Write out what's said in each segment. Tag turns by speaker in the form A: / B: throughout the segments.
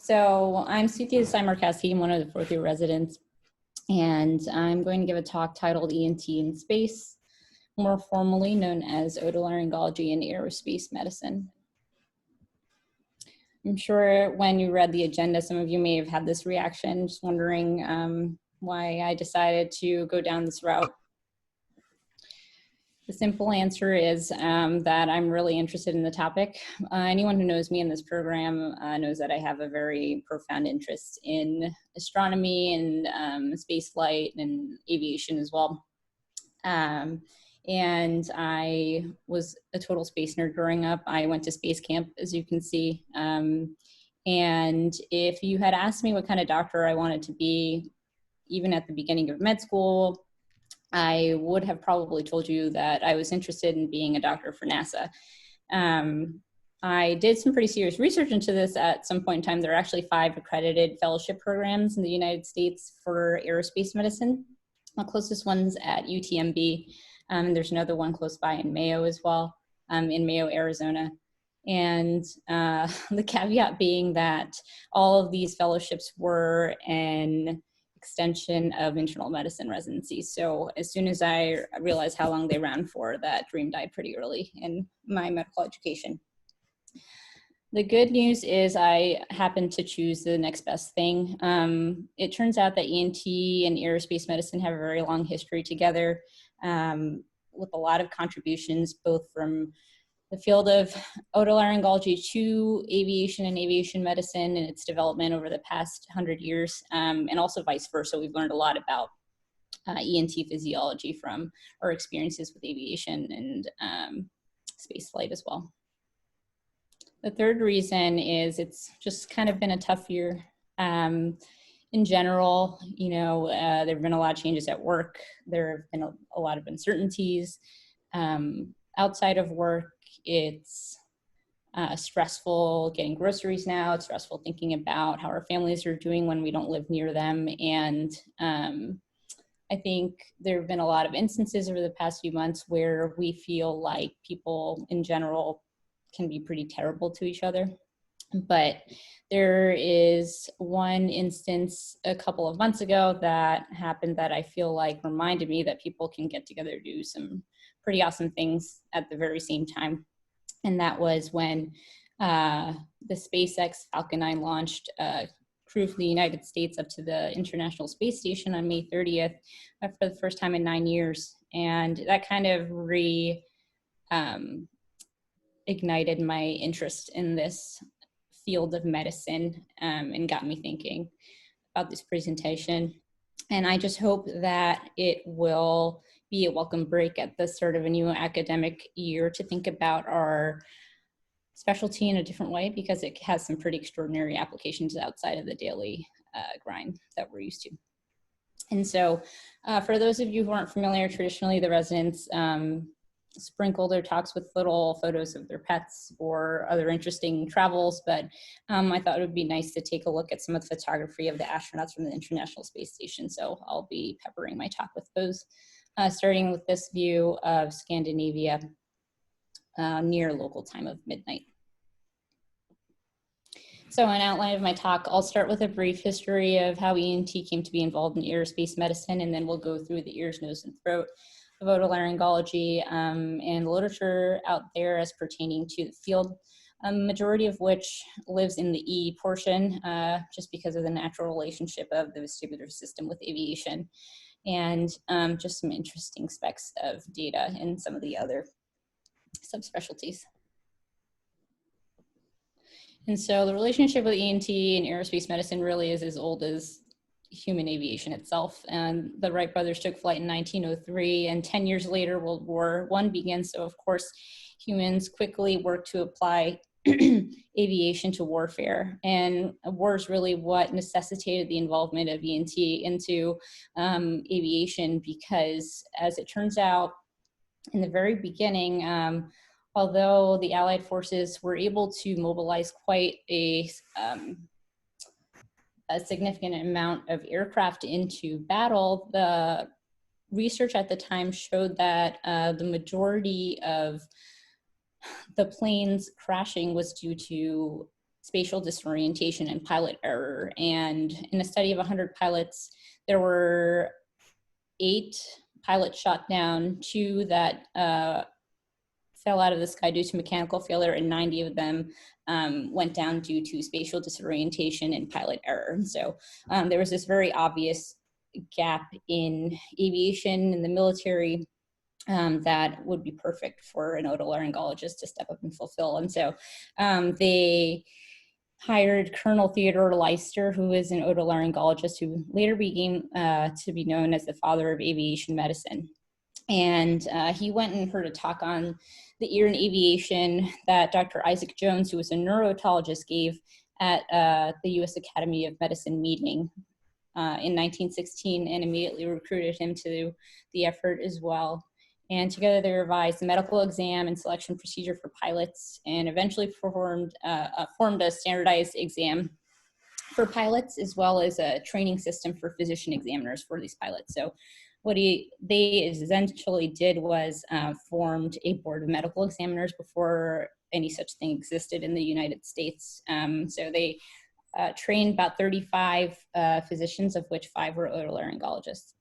A: So I'm Suthi Desai-Markowski. I'm one of the fourth year residents, and I'm going to give a talk titled ENT in Space, more formally known as Otolaryngology and Aerospace Medicine. I'm sure when you read the agenda, some of you may have had this reaction, just wondering why I decided to go down this route. The simple answer is that I'm really interested in the topic. Anyone who knows me in this program knows that I have a very profound interest in astronomy and space flight and aviation as well. And I was a total space nerd growing up. I went to space camp, as you can see. And if you had asked me what kind of doctor I wanted to be, even at the beginning of med school, I would have probably told you that I was interested in being a doctor for NASA. I did some pretty serious research into this at some point in time. There are actually 5 accredited fellowship programs in the United States for aerospace medicine. The closest one's at UTMB. There's another one close by in Mayo as well, in Mayo, Arizona. And the caveat being that all of these fellowships were an extension of internal medicine residency. So as soon as I realized how long they ran for, that dream died pretty early in my medical education. The good news is I happened to choose the next best thing. It turns out that ENT and aerospace medicine have a very long history together, with a lot of contributions both from the field of otolaryngology to aviation and aviation medicine and its development over the past 100 years, and also vice versa. We've learned a lot about ENT physiology from our experiences with aviation and space flight as well. The third reason is it's just kind of been a tough year. In general, you know, there have been a lot of changes at work. There have been a lot of uncertainties. Outside of work, it's stressful getting groceries now. It's stressful thinking about how our families are doing when we don't live near them. And I think there have been a lot of instances over the past few months where we feel like people in general can be pretty terrible to each other. But there is one instance a couple of months ago that happened that I feel like reminded me that people can get together to do some pretty awesome things at the very same time. And that was when the SpaceX Falcon 9 launched a crew from the United States up to the International Space Station on May 30th for the first time in 9 years. And that kind of ignited my interest in this field of medicine and got me thinking about this presentation. And I just hope that it will be a welcome break at the start of a new academic year to think about our specialty in a different way, because it has some pretty extraordinary applications outside of the daily grind that we're used to. And so for those of you who aren't familiar, traditionally the residents sprinkle their talks with little photos of their pets or other interesting travels, but I thought it would be nice to take a look at some of the photography of the astronauts from the International Space Station. So I'll be peppering my talk with those, starting with this view of Scandinavia near local time of midnight. So an outline of my talk, I'll start with a brief history of how ENT came to be involved in aerospace medicine, and then we'll go through the ears, nose, and throat of otolaryngology and literature out there as pertaining to the field, a majority of which lives in the E portion, just because of the natural relationship of the vestibular system with aviation, and just some interesting specs of data in some of the other subspecialties. And so the relationship with ENT and aerospace medicine really is as old as human aviation itself. And the Wright brothers took flight in 1903, and 10 years later, World War I begins. So of course, humans quickly worked to apply aviation to warfare. And war is really what necessitated the involvement of ENT into aviation, because as it turns out, in the very beginning, although the Allied forces were able to mobilize quite a significant amount of aircraft into battle, the research at the time showed that the majority of the planes crashing was due to spatial disorientation and pilot error. And in a study of 100 pilots, there were 8 pilots shot down, 2 that fell out of the sky due to mechanical failure, and 90 of them went down due to spatial disorientation and pilot error. And so there was this very obvious gap in aviation and the military that would be perfect for an otolaryngologist to step up and fulfill. And so they hired Colonel Theodore Leister, who is an otolaryngologist who later became to be known as the father of aviation medicine. And he went and heard a talk on the ear in aviation that Dr. Isaac Jones, who was a neurotologist, gave at the U.S. Academy of Medicine meeting in 1916, and immediately recruited him to the effort as well. And together they revised the medical exam and selection procedure for pilots, and eventually formed a standardized exam for pilots, as well as a training system for physician examiners for these pilots. So what they essentially did was formed a board of medical examiners before any such thing existed in the United States. So they trained about 35 physicians, of which 5 were otolaryngologists.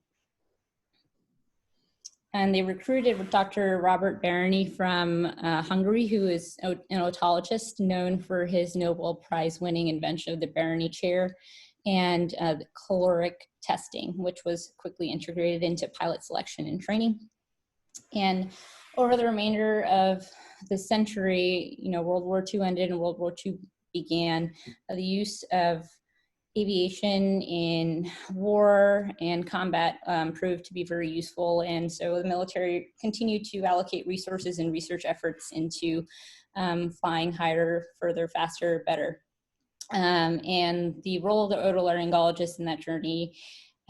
A: And they recruited Dr. Robert Barany from Hungary, who is an otologist known for his Nobel Prize winning invention of the Barany chair and the caloric testing, which was quickly integrated into pilot selection and training. And over the remainder of the century, World War II ended and World War II began. The use of aviation in war and combat proved to be very useful. And so the military continued to allocate resources and research efforts into flying higher, further, faster, better. And the role of the otolaryngologist in that journey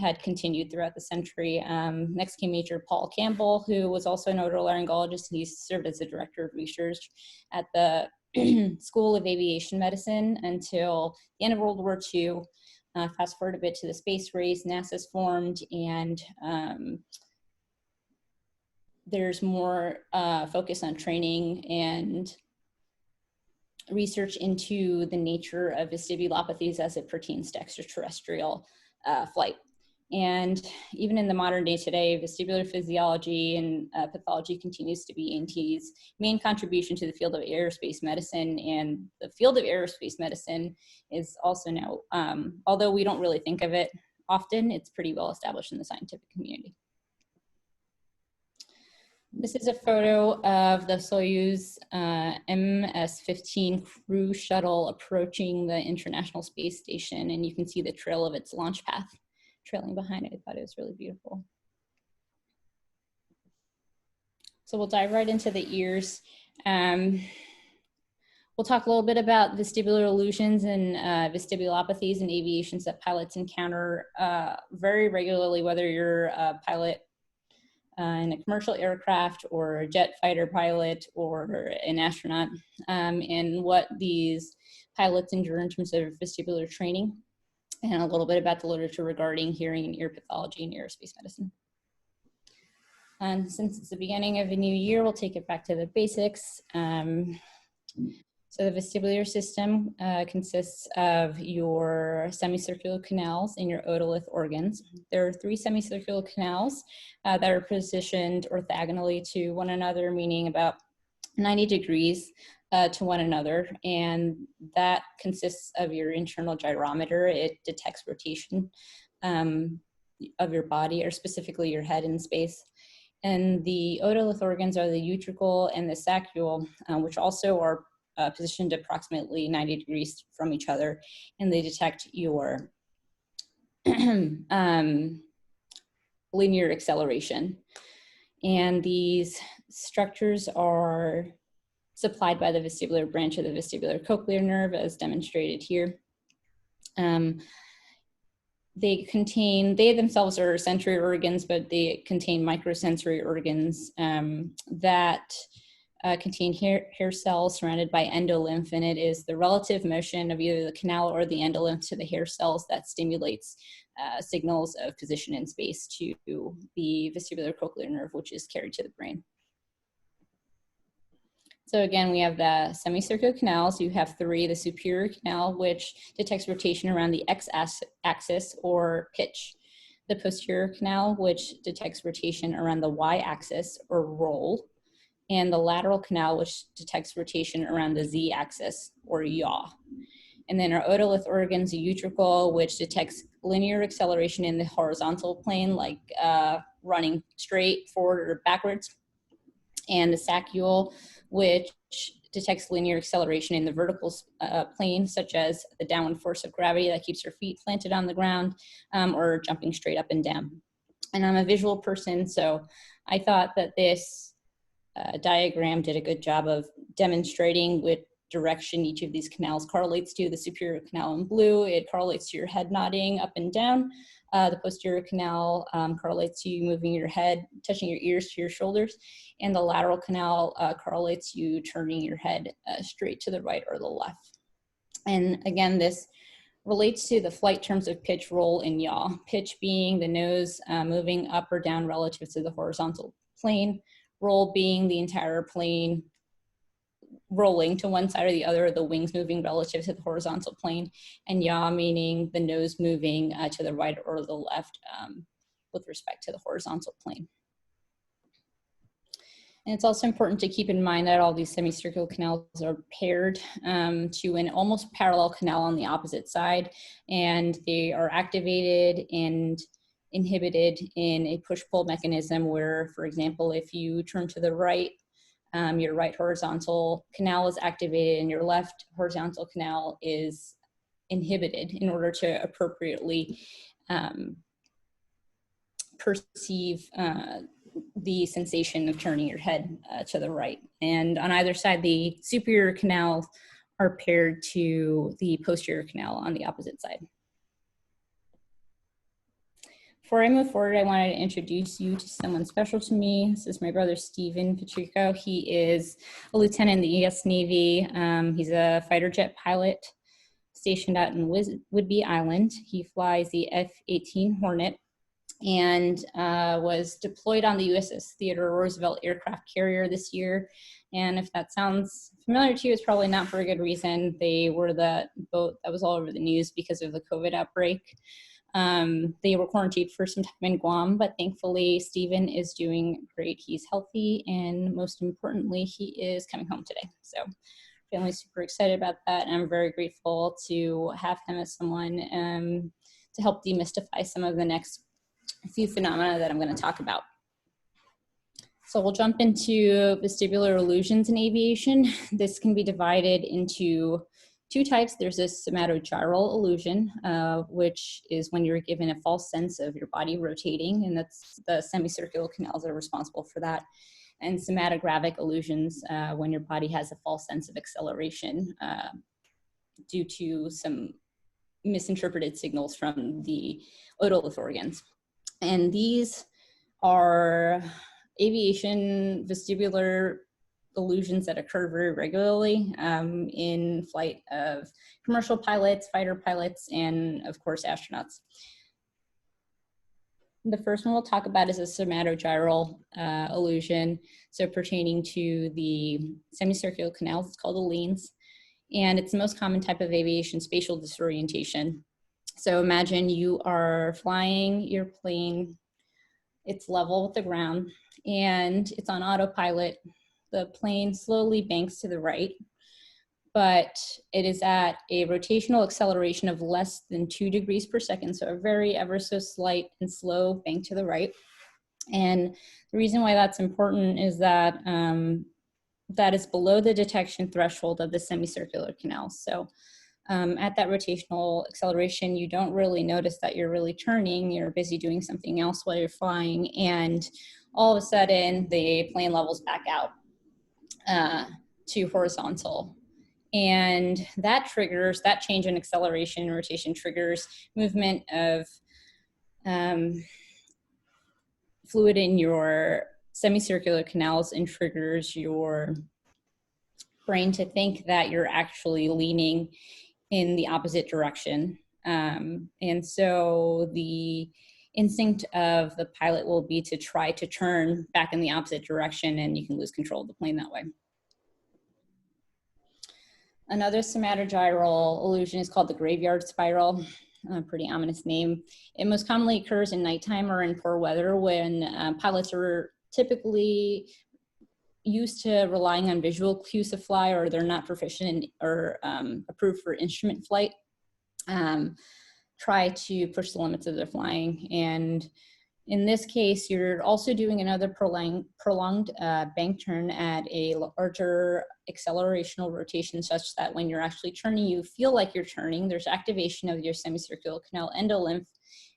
A: had continued throughout the century. Next came Major Paul Campbell, who was also an otolaryngologist. He served as the director of research at the School of Aviation Medicine until the end of World War II. Fast forward a bit to the space race, NASA's formed, and there's more focus on training and research into the nature of vestibulopathies as it pertains to extraterrestrial flight. And even in the modern day today, vestibular physiology and pathology continues to be ENT's main contribution to the field of aerospace medicine. And the field of aerospace medicine is also now, although we don't really think of it often, it's pretty well established in the scientific community. This is a photo of the Soyuz MS-15 crew shuttle approaching the International Space Station, and you can see the trail of its launch path trailing behind it. I thought it was really beautiful. So we'll dive right into the ears. We'll talk a little bit about vestibular illusions and vestibulopathies and aviations that pilots encounter very regularly, whether you're a pilot in a commercial aircraft or a jet fighter pilot or an astronaut, and what these pilots endure in terms of vestibular training, and a little bit about the literature regarding hearing and ear pathology in aerospace medicine. And since it's the beginning of a new year, we'll take it back to the basics. So the vestibular system consists of your semicircular canals and your otolith organs. There are 3 semicircular canals that are positioned orthogonally to one another, meaning about 90 degrees to one another. And that consists of your internal gyrometer. It detects rotation of your body, or specifically your head in space. And the otolith organs are the utricle and the saccule, which also are positioned approximately 90 degrees from each other, and they detect your linear acceleration. And these structures are supplied by the vestibular branch of the vestibular cochlear nerve, as demonstrated here. They themselves are sensory organs, but they contain microsensory organs that contain hair cells surrounded by endolymph, and it is the relative motion of either the canal or the endolymph to the hair cells that stimulates signals of position in space to the vestibular cochlear nerve, which is carried to the brain. So again, we have the semicircular canals. You have three: the superior canal, which detects rotation around the x-axis or pitch; the posterior canal, which detects rotation around the y-axis or roll; and the lateral canal, which detects rotation around the z-axis or yaw. And then our otolith organs, the utricle, which detects linear acceleration in the horizontal plane, like running straight, forward, or backwards; and the saccule, which detects linear acceleration in the vertical plane, such as the downward force of gravity that keeps your feet planted on the ground, or jumping straight up and down. And I'm a visual person, so I thought that this diagram did a good job of demonstrating which direction each of these canals correlates to. The superior canal in blue, it correlates to your head nodding up and down. The posterior canal correlates to you moving your head, touching your ears to your shoulders. And the lateral canal correlates to you turning your head straight to the right or the left. And again, this relates to the flight terms of pitch, roll, and yaw. Pitch being the nose moving up or down relative to the horizontal plane. Roll being the entire plane rolling to one side or the other, the wings moving relative to the horizontal plane, and yaw meaning the nose moving to the right or the left with respect to the horizontal plane. And it's also important to keep in mind that all these semicircular canals are paired to an almost parallel canal on the opposite side, and they are activated and inhibited in a push-pull mechanism where, for example, if you turn to the right, your right horizontal canal is activated and your left horizontal canal is inhibited in order to appropriately perceive the sensation of turning your head to the right. And on either side, the superior canals are paired to the posterior canal on the opposite side. Before I move forward, I wanted to introduce you to someone special to me. This is my brother, Stephen Patrico. He is a lieutenant in the U.S. Navy. He's a fighter jet pilot stationed out in Whidbey Island. He flies the F-18 Hornet and was deployed on the USS Theodore Roosevelt aircraft carrier this year. And if that sounds familiar to you, it's probably not for a good reason. They were the boat that was all over the news because of the COVID outbreak. They were quarantined for some time in Guam, but thankfully Stephen is doing great. He's healthy, and most importantly, he is coming home today. So family's super excited about that, and I'm very grateful to have him as someone to help demystify some of the next few phenomena that I'm going to talk about. So we'll jump into vestibular illusions in aviation. This can be divided into two types. There's a somatogyral illusion, which is when you're given a false sense of your body rotating, and that's the semicircular canals that are responsible for that. And somatogravic illusions, when your body has a false sense of acceleration due to some misinterpreted signals from the otolith organs. And these are aviation vestibular illusions that occur very regularly in flight of commercial pilots, fighter pilots, and of course astronauts. The first one we'll talk about is a somatogyral illusion, so pertaining to the semicircular canals. It's called the leans, and it's the most common type of aviation spatial disorientation. So imagine you are flying your plane, it's level with the ground, and it's on autopilot. The plane slowly banks to the right, but it is at a rotational acceleration of less than 2 degrees per second, so a very ever so slight and slow bank to the right. And the reason why that's important is that that is below the detection threshold of the semicircular canals. So at that rotational acceleration, you don't really notice that you're really turning. You're busy doing something else while you're flying, and all of a sudden the plane levels back out to horizontal. And that triggers, that change in acceleration and rotation triggers movement of fluid in your semicircular canals and triggers your brain to think that you're actually leaning in the opposite direction. And so the instinct of the pilot will be to try to turn back in the opposite direction, and you can lose control of the plane that way. Another somatogyral illusion is called the graveyard spiral. A pretty ominous name. It most commonly occurs in nighttime or in poor weather when pilots are typically used to relying on visual cues to fly, or they're not proficient in, or approved for instrument flight. Try to push the limits of their flying. And in this case, you're also doing another prolonged bank turn at a larger accelerational rotation, such that when you're actually turning, you feel like you're turning. There's activation of your semicircular canal endolymph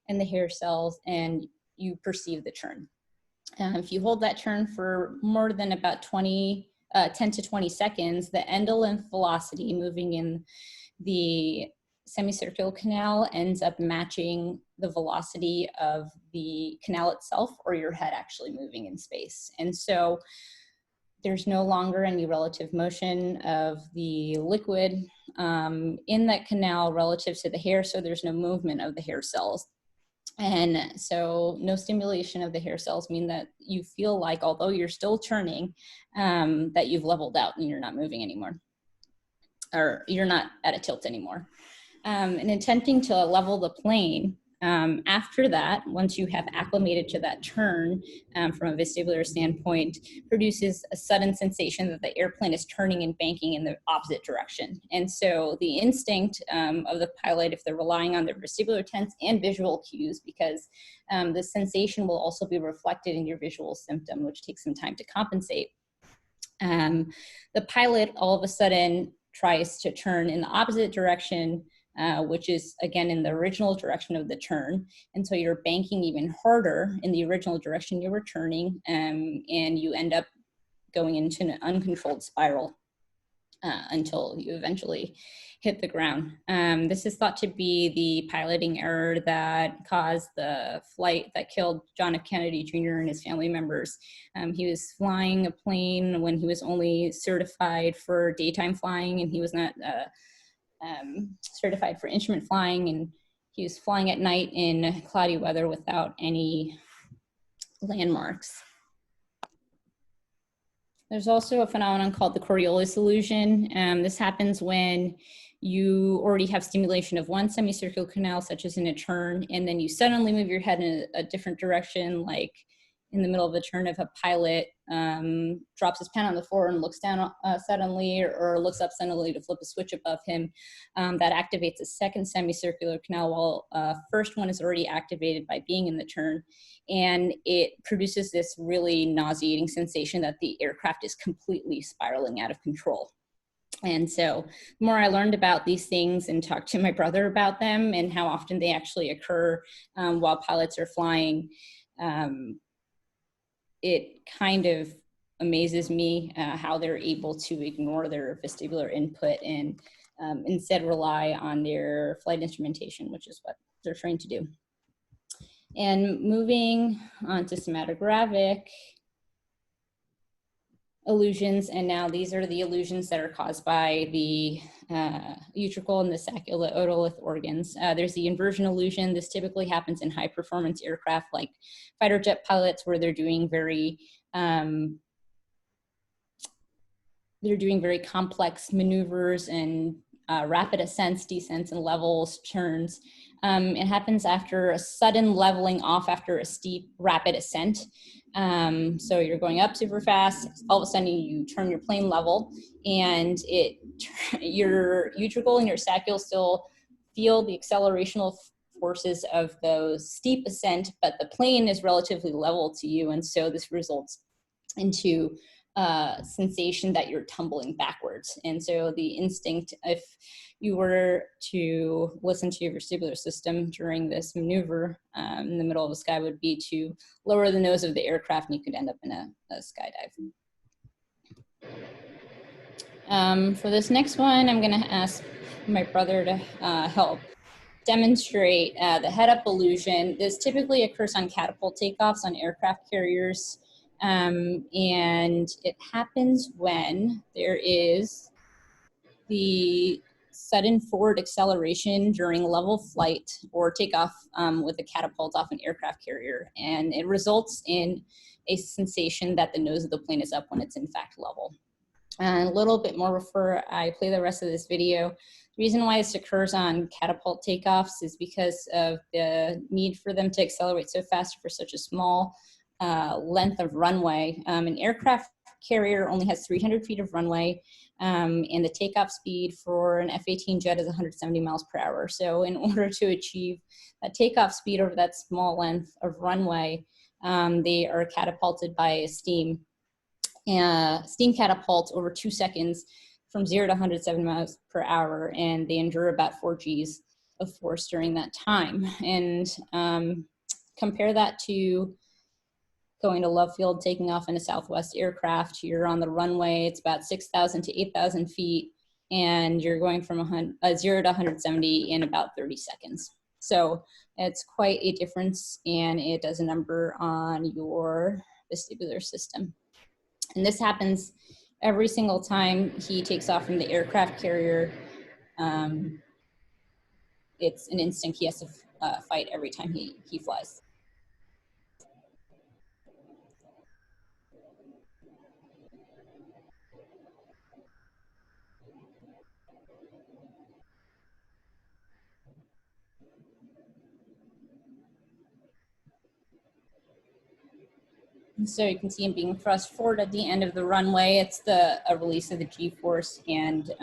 A: and the hair cells, and you perceive the turn. If you hold that turn for more than about 10 to 20 seconds, the endolymph velocity moving in the semicircular canal ends up matching the velocity of the canal itself, or your head actually moving in space. And so there's no longer any relative motion of the liquid in that canal relative to the hair, so there's no movement of the hair cells. And so no stimulation of the hair cells mean that you feel like, although you're still turning, that you've leveled out and you're not moving anymore, or you're not at a tilt anymore. And attempting to level the plane, after that, once you have acclimated to that turn from a vestibular standpoint, produces a sudden sensation that the airplane is turning and banking in the opposite direction. And so the instinct of the pilot, if they're relying on their vestibular tense and visual cues, because the sensation will also be reflected in your visual symptom, which takes some time to compensate. The pilot all of a sudden tries to turn in the opposite direction, which is again in the original direction of the turn. And so you're banking even harder in the original direction you were turning, and you end up going into an uncontrolled spiral until you eventually hit the ground. This is thought to be the piloting error that caused the flight that killed John F. Kennedy Jr. and his family members. He was flying a plane when he was only certified for daytime flying, and he was not certified for instrument flying, and he was flying at night in cloudy weather without any landmarks. There's also a phenomenon called the Coriolis illusion. This happens when you already have stimulation of one semicircular canal, such as in a turn, and then you suddenly move your head in a different direction, like in the middle of a turn, if a pilot drops his pen on the floor and looks down suddenly, or looks up suddenly to flip a switch above him, that activates a second semicircular canal, while first one is already activated by being in the turn. And it produces this really nauseating sensation that the aircraft is completely spiraling out of control. And so the more I learned about these things and talked to my brother about them and how often they actually occur while pilots are flying, it kind of amazes me how they're able to ignore their vestibular input and instead rely on their flight instrumentation, which is what they're trained to do. And moving on to somatographic illusions, and now these are the illusions that are caused by the utricle and the sacula otolith organs. There's the inversion illusion. This typically happens in high performance aircraft like fighter jet pilots, where they're doing very complex maneuvers and rapid ascents, descents, and levels, turns. It happens after a sudden leveling off after a steep, rapid ascent. So you're going up super fast, all of a sudden you turn your plane level, and your utricle and your sacule still feel the accelerational forces of those steep ascent, but the plane is relatively level to you, and so this results into sensation that you're tumbling backwards. And so the instinct, if you were to listen to your vestibular system during this maneuver in the middle of the sky, would be to lower the nose of the aircraft, and you could end up in a skydive. For this next one, I'm going to ask my brother to help demonstrate the head-up illusion. This typically occurs on catapult takeoffs on aircraft carriers. And it happens when there is the sudden forward acceleration during level flight or takeoff with a catapult off an aircraft carrier. And it results in a sensation that the nose of the plane is up when it's in fact level. And a little bit more before I play the rest of this video. The reason why this occurs on catapult takeoffs is because of the need for them to accelerate so fast for such a small length of runway. An aircraft carrier only has 300 feet of runway, and the takeoff speed for an F-18 jet is 170 miles per hour. So in order to achieve that takeoff speed over that small length of runway, they are catapulted by a steam catapult over 2 seconds from 0 to 170 miles per hour, and they endure about 4 Gs of force during that time. And compare that to going to Love Field, taking off in a Southwest aircraft. You're on the runway, it's about 6,000 to 8,000 feet, and you're going from 0 to 170 in about 30 seconds. So it's quite a difference, and it does a number on your vestibular system. And this happens every single time he takes off from the aircraft carrier. It's an instinct he has to fight every time he flies. And so you can see him being thrust forward at the end of the runway. It's a release of the G-force, and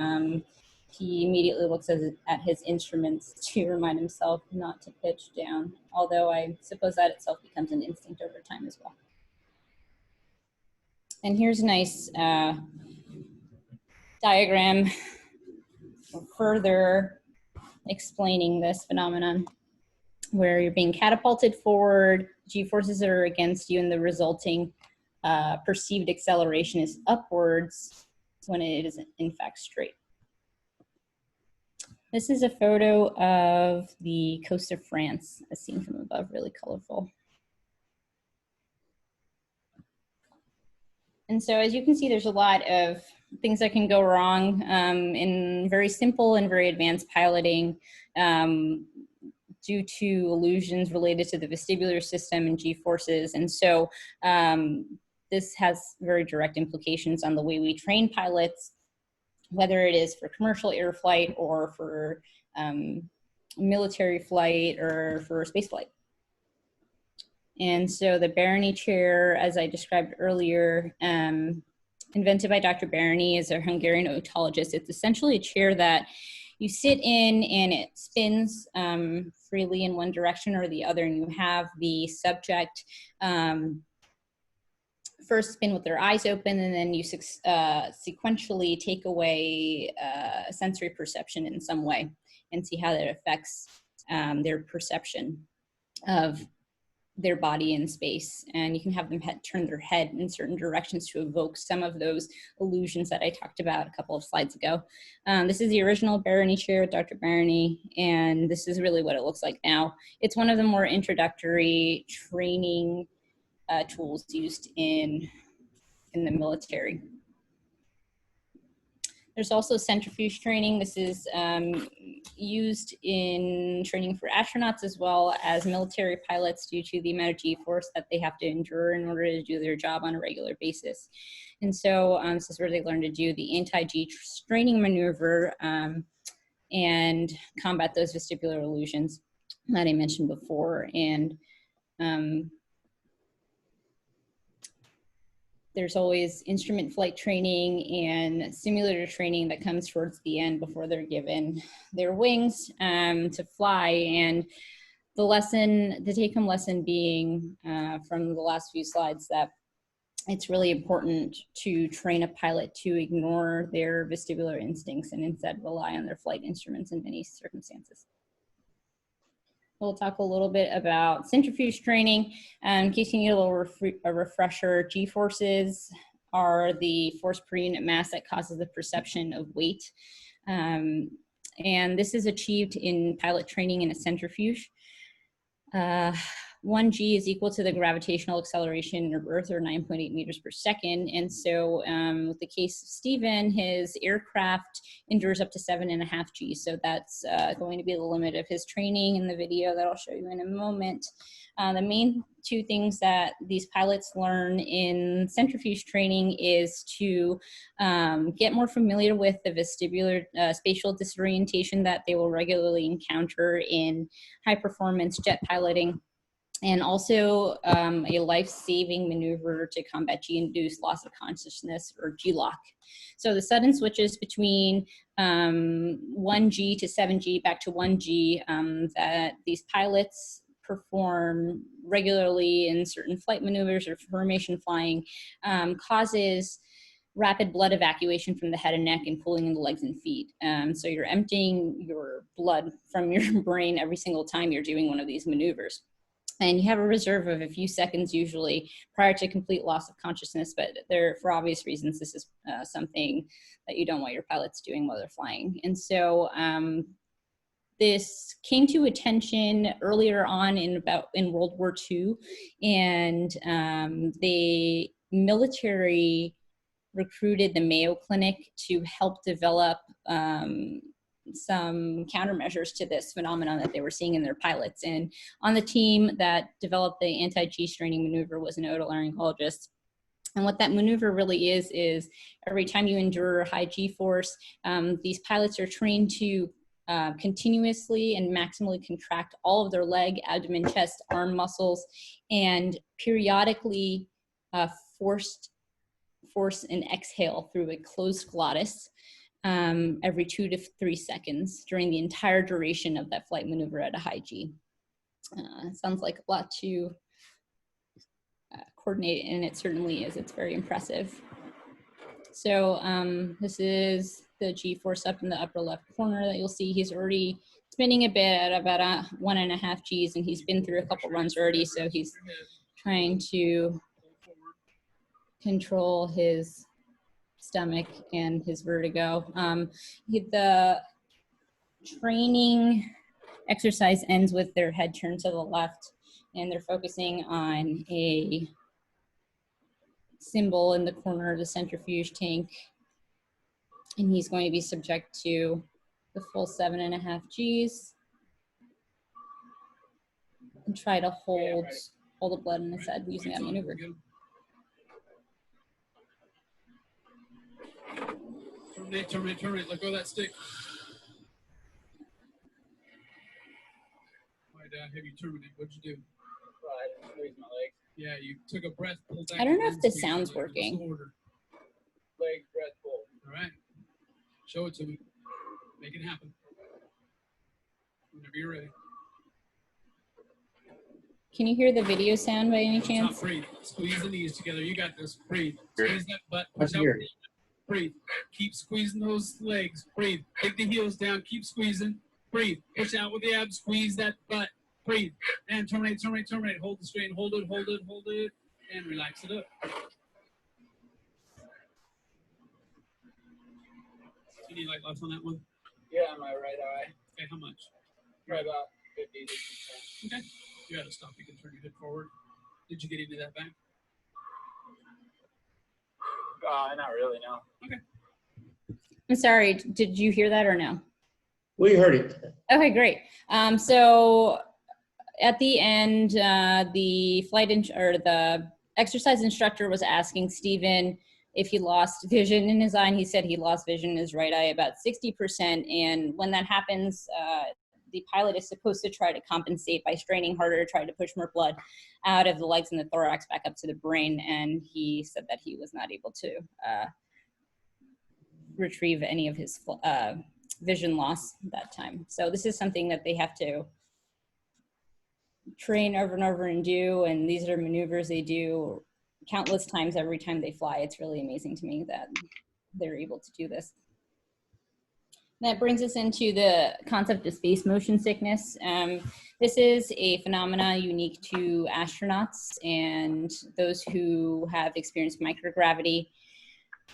A: he immediately looks at his instruments to remind himself not to pitch down, although I suppose that itself becomes an instinct over time as well. And here's a nice diagram further explaining this phenomenon, where you're being catapulted forward, G-forces are against you, and the resulting perceived acceleration is upwards when it is in fact straight. This is a photo of the coast of France, as seen from above, really colorful. And so as you can see, there's a lot of things that can go wrong in very simple and very advanced piloting due to illusions related to the vestibular system and G-forces. And so this has very direct implications on the way we train pilots, whether it is for commercial air flight or for military flight or for space flight. And so the Barany chair, as I described earlier, invented by Dr. Barany, is a Hungarian otologist. It's essentially a chair that you sit in and it spins freely in one direction or the other, and you have the subject first spin with their eyes open, and then you sequentially take away sensory perception in some way and see how that affects their perception of their body in space. And you can have them turn their head in certain directions to evoke some of those illusions that I talked about a couple of slides ago. This is the original Barany chair with Dr. Barany, and this is really what it looks like now. It's one of the more introductory training tools used in the military. There's also centrifuge training. This is used in training for astronauts as well as military pilots due to the amount of G-force that they have to endure in order to do their job on a regular basis. And so this is where they learn to do the anti-G straining maneuver and combat those vestibular illusions that I mentioned before. And there's always instrument flight training and simulator training that comes towards the end before they're given their wings to fly. And the take-home lesson being from the last few slides that it's really important to train a pilot to ignore their vestibular instincts and instead rely on their flight instruments in many circumstances. We'll talk a little bit about centrifuge training. In case you need a little refresher, G-forces are the force per unit mass that causes the perception of weight. And this is achieved in pilot training in a centrifuge. 1g is equal to the gravitational acceleration of Earth, or 9.8 meters per second. And so with the case of Stephen, his aircraft endures up to 7.5 G. So that's going to be the limit of his training in the video that I'll show you in a moment. The main two things that these pilots learn in centrifuge training is to get more familiar with the vestibular spatial disorientation that they will regularly encounter in high performance jet piloting, and also a life-saving maneuver to combat G-induced loss of consciousness, or G-LOC. So the sudden switches between 1G to 7G back to 1G that these pilots perform regularly in certain flight maneuvers or formation flying causes rapid blood evacuation from the head and neck and pulling in the legs and feet. So you're emptying your blood from your brain every single time you're doing one of these maneuvers. And you have a reserve of a few seconds usually prior to complete loss of consciousness, but for obvious reasons, this is something that you don't want your pilots doing while they're flying. And so this came to attention earlier on in World War II, and the military recruited the Mayo Clinic to help develop some countermeasures to this phenomenon that they were seeing in their pilots. And on the team that developed the anti-G straining maneuver was an otolaryngologist. And what that maneuver really is every time you endure high G force, these pilots are trained to continuously and maximally contract all of their leg, abdomen, chest, arm muscles, and periodically force and exhale through a closed glottis every 2 to 3 seconds during the entire duration of that flight maneuver at a high G. Sounds like a lot to coordinate, and it certainly is. It's very impressive. So this is the G force up in the upper left corner that you'll see. He's already spinning a bit at about 1.5 Gs, and he's been through a couple runs already, so he's trying to control his stomach and his vertigo. The training exercise ends with their head turned to the left, and they're focusing on a symbol in the corner of the centrifuge tank, and he's going to be subject to the full 7.5 Gs and try to hold the blood in his head using that maneuver.
B: Terminate, let go of that stick. Why, Dad, have you terminated? What'd you do?
C: Well, I didn't squeeze my legs.
B: Yeah, you took a breath, pulled back.
A: I don't know if the sound's working.
C: Leg, breath, pull.
B: All right. Show it to me. Make it happen. Whenever you're ready.
A: Can you hear the video sound by any chance?
B: Breathe. Squeeze the knees together. You got this. Breathe. Squeeze that butt.
C: Push out.
B: Breathe. Keep squeezing those legs. Breathe. Take the heels down. Keep squeezing. Breathe. Push out with the abs. Squeeze that butt. Breathe. And terminate. Hold the strain. Hold it. And relax it up. You need light loss on that one?
C: Yeah, my right eye.
B: Okay, how much?
C: Probably about 50%.
B: Okay. You gotta stop. You can turn your head forward. Did you get into that back?
C: Not really, no.
B: Okay.
A: I'm sorry, did you hear that or no?
D: We heard it.
A: Okay, great. So at the end, the the exercise instructor was asking Stephen if he lost vision in his eye, and he said he lost vision in his right eye about 60%. And when that happens, the pilot is supposed to try to compensate by straining harder, try to push more blood out of the legs and the thorax back up to the brain. And he said that he was not able to retrieve any of his vision loss that time. So this is something that they have to train over and over and do. And these are maneuvers they do countless times every time they fly. It's really amazing to me that they're able to do this. That brings us into the concept of space motion sickness. This is a phenomena unique to astronauts and those who have experienced microgravity.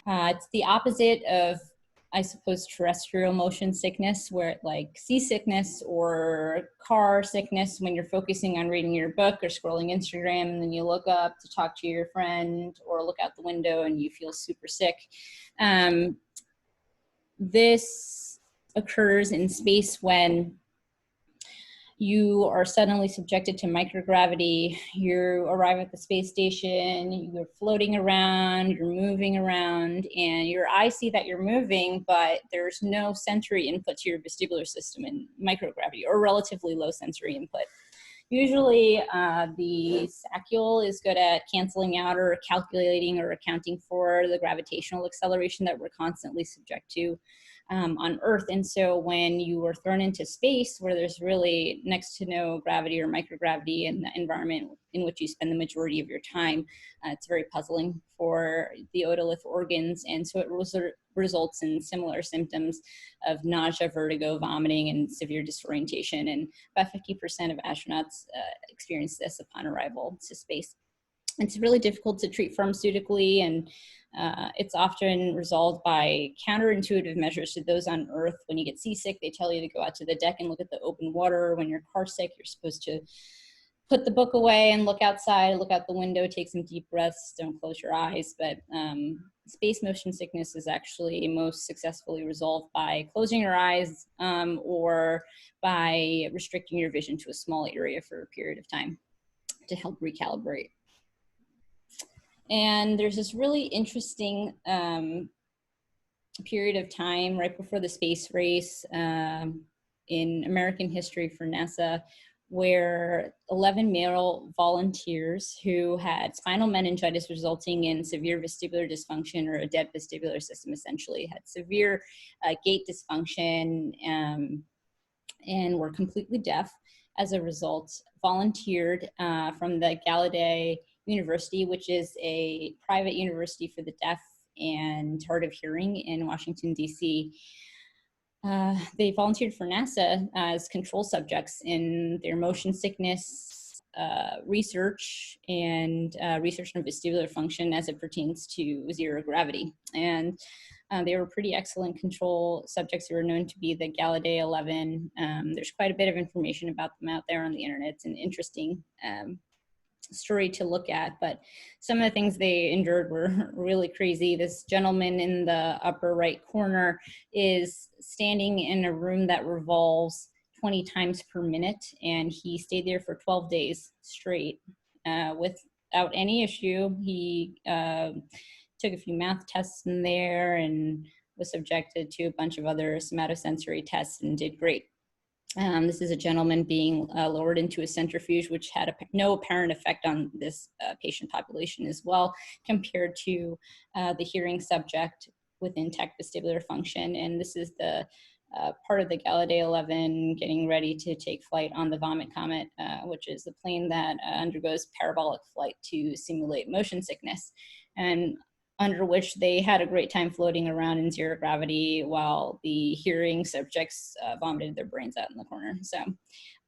A: It's the opposite of I suppose, terrestrial motion sickness, where like seasickness or car sickness when you're focusing on reading your book or scrolling Instagram, and then you look up to talk to your friend or look out the window and you feel super sick. This occurs in space when you are suddenly subjected to microgravity. You arrive at the space station, you're floating around, you're moving around, and your eyes see that you're moving, but there's no sensory input to your vestibular system in microgravity, or relatively low sensory input. Usually the saccule is good at canceling out or calculating or accounting for the gravitational acceleration that we're constantly subject to on Earth. And so when you are thrown into space where there's really next to no gravity or microgravity in the environment in which you spend the majority of your time, it's very puzzling for the otolith organs. And so it results in similar symptoms of nausea, vertigo, vomiting, and severe disorientation. And about 50% of astronauts experience this upon arrival to space. It's really difficult to treat pharmaceutically, and it's often resolved by counterintuitive measures to those on Earth. When you get seasick, they tell you to go out to the deck and look at the open water. When you're car sick, you're supposed to put the book away and look outside, look out the window, take some deep breaths, don't close your eyes. But space motion sickness is actually most successfully resolved by closing your eyes or by restricting your vision to a small area for a period of time to help recalibrate. And there's this really interesting period of time right before the space race in American history for NASA, where 11 male volunteers who had spinal meningitis resulting in severe vestibular dysfunction, or a dead vestibular system essentially, had severe gait dysfunction and were completely deaf as a result, volunteered from the Gallaudet University, which is a private university for the deaf and hard of hearing in Washington, D.C. They volunteered for NASA as control subjects in their motion sickness research and research on vestibular function as it pertains to zero gravity. And they were pretty excellent control subjects who were known to be the Gallaudet 11. There's quite a bit of information about them out there on the internet. It's an interesting story to look at, but some of the things they endured were really crazy. This gentleman in the upper right corner is standing in a room that revolves 20 times per minute, and he stayed there for 12 days straight without any issue. He took a few math tests in there and was subjected to a bunch of other somatosensory tests and did great. This is a gentleman being lowered into a centrifuge, which had no apparent effect on this patient population as well, compared to the hearing subject with intact vestibular function. And this is the part of the Gallaudet 11 getting ready to take flight on the Vomit Comet, which is the plane that undergoes parabolic flight to simulate motion sickness, and under which they had a great time floating around in zero gravity while the hearing subjects vomited their brains out in the corner. So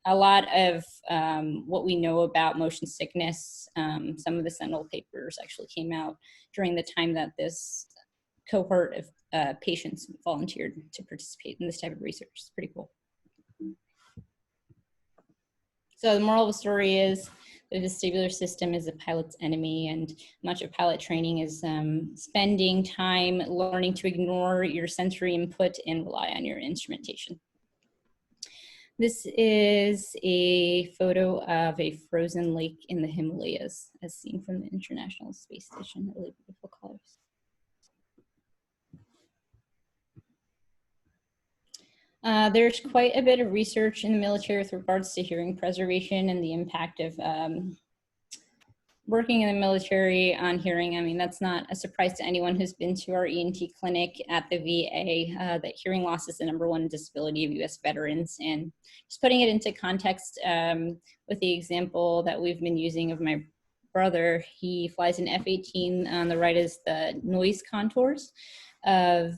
A: a lot of what we know about motion sickness, some of the Sentinel papers actually came out during the time that this cohort of patients volunteered to participate in this type of research. It's pretty cool. So the moral of the story is the vestibular system is a pilot's enemy, and much of pilot training is spending time learning to ignore your sensory input and rely on your instrumentation. This is a photo of a frozen lake in the Himalayas as seen from the International Space Station. Really beautiful colors. There's quite a bit of research in the military with regards to hearing preservation and the impact of working in the military on hearing. I mean, that's not a surprise to anyone who's been to our ENT clinic at the VA, that hearing loss is the #1 disability of US veterans. And just putting it into context with the example that we've been using of my brother, he flies an F-18. On the right is the noise contours of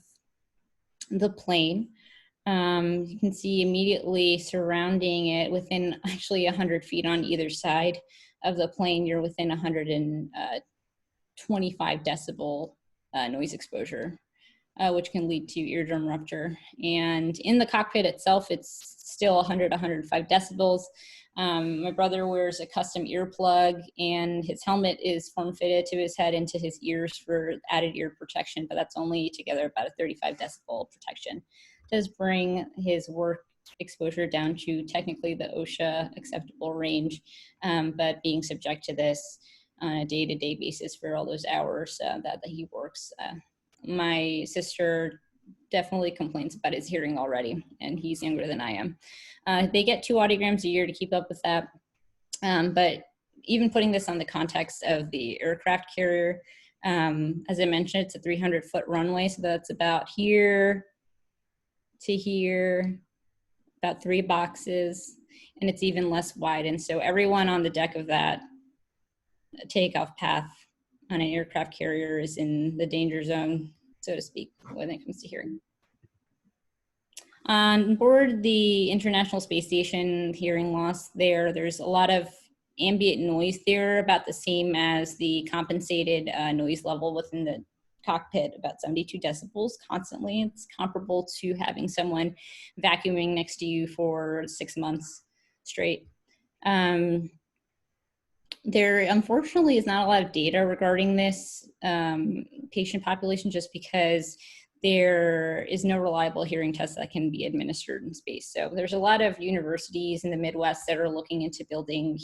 A: the plane. You can see immediately surrounding it within actually 100 feet on either side of the plane, you're within 125 decibel noise exposure. which can lead to eardrum rupture. And in the cockpit itself, it's still 100 to 105 decibels. My brother wears a custom earplug, and his helmet is form-fitted to his head and to his ears for added ear protection, but that's only together about a 35 decibel protection. It does bring his work exposure down to technically the OSHA acceptable range, but being subject to this on a day-to-day basis for all those hours that he works. My sister definitely complains about his hearing already, and he's younger than I am. They get 2 audiograms a year to keep up with that. But even putting this on the context of the aircraft carrier, as I mentioned, it's a 300-foot runway, so that's about here to here, about 3 boxes, and it's even less wide. And so everyone on the deck of that takeoff path on an aircraft carrier is in the danger zone, so to speak, when it comes to hearing. On board the International Space Station, hearing loss there's a lot of ambient noise there, about the same as the compensated noise level within the cockpit, about 72 decibels constantly. It's comparable to having someone vacuuming next to you for 6 months straight. There unfortunately is not a lot of data regarding this patient population, just because there is no reliable hearing test that can be administered in space. So there's a lot of universities in the Midwest that are looking into building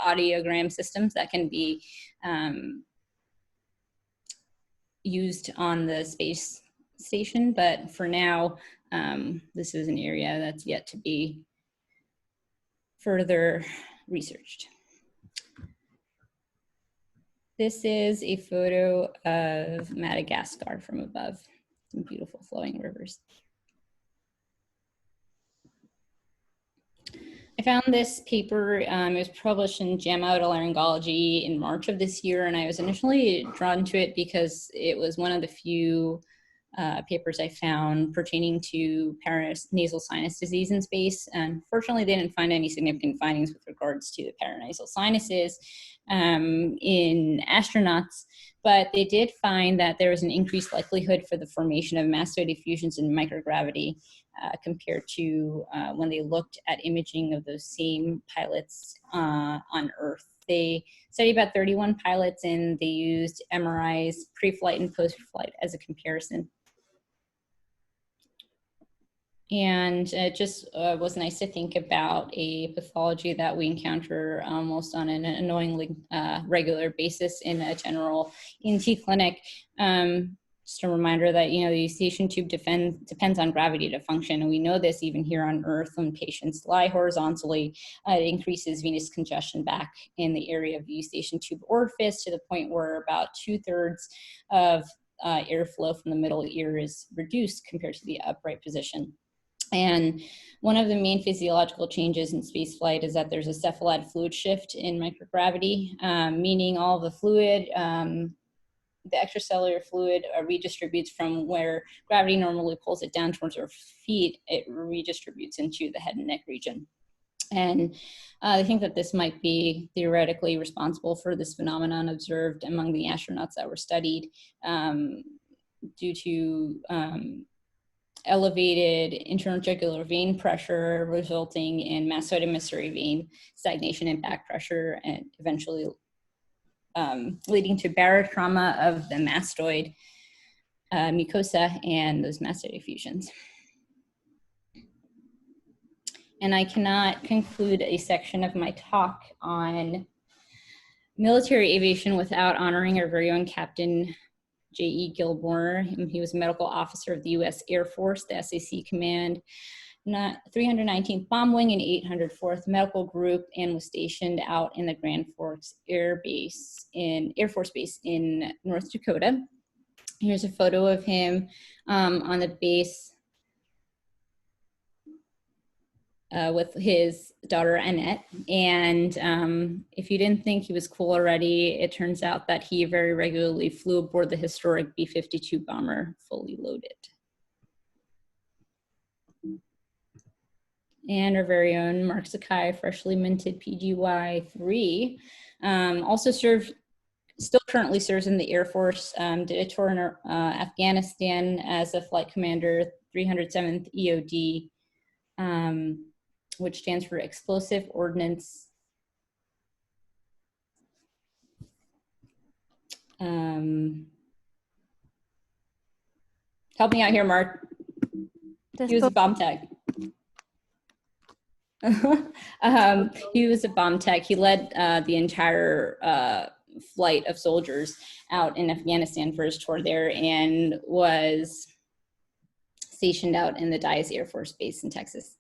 A: audiogram systems that can be used on the space station. But for now, this is an area that's yet to be further researched. This is a photo of Madagascar from above. Some beautiful flowing rivers. I found this paper, it was published in JAMA Otolaryngology in March of this year, and I was initially drawn to it because it was one of the few papers I found pertaining to paranasal sinus disease in space. And fortunately, they didn't find any significant findings with regards to the paranasal sinuses in astronauts, but they did find that there was an increased likelihood for the formation of mastoid effusions in microgravity compared to when they looked at imaging of those same pilots on Earth. They studied about 31 pilots, and they used MRIs pre-flight and post-flight as a comparison. And it just was nice to think about a pathology that we encounter almost on an annoyingly regular basis in a general ENT clinic. Just a reminder that, you know, the eustachian tube depends on gravity to function. And we know this even here on Earth when patients lie horizontally, it increases venous congestion back in the area of the eustachian tube orifice to the point where about 2/3 of airflow from the middle ear is reduced compared to the upright position. And one of the main physiological changes in spaceflight is that there's a cephalad fluid shift in microgravity, meaning all the fluid, the extracellular fluid redistributes from where gravity normally pulls it down towards our feet. It redistributes into the head and neck region. And I think that this might be theoretically responsible for this phenomenon observed among the astronauts that were studied due to elevated internal jugular vein pressure resulting in mastoid emissary vein stagnation and back pressure, and eventually leading to barotrauma of the mastoid mucosa and those mastoid effusions. And I cannot conclude a section of my talk on military aviation without honoring our very own Captain J.E. Gilmore. He was a medical officer of the U.S. Air Force, the SAC Command, 319th Bomb Wing and 804th Medical Group, and was stationed out in the Grand Forks Air Force Base in North Dakota. Here's a photo of him on the base with his daughter Annette. And if you didn't think he was cool already, it turns out that he very regularly flew aboard the historic B-52 bomber fully loaded. And our very own Mark Sakai, freshly minted PGY4 also served still currently serves in the Air Force, did a tour in Afghanistan as a flight commander, 307th EOD, which stands for Explosive Ordnance. Help me out here, Mark. He was a bomb tech. He was a bomb tech. He led the entire flight of soldiers out in Afghanistan for his tour there, and was stationed out in the Dulles Air Force Base in Texas.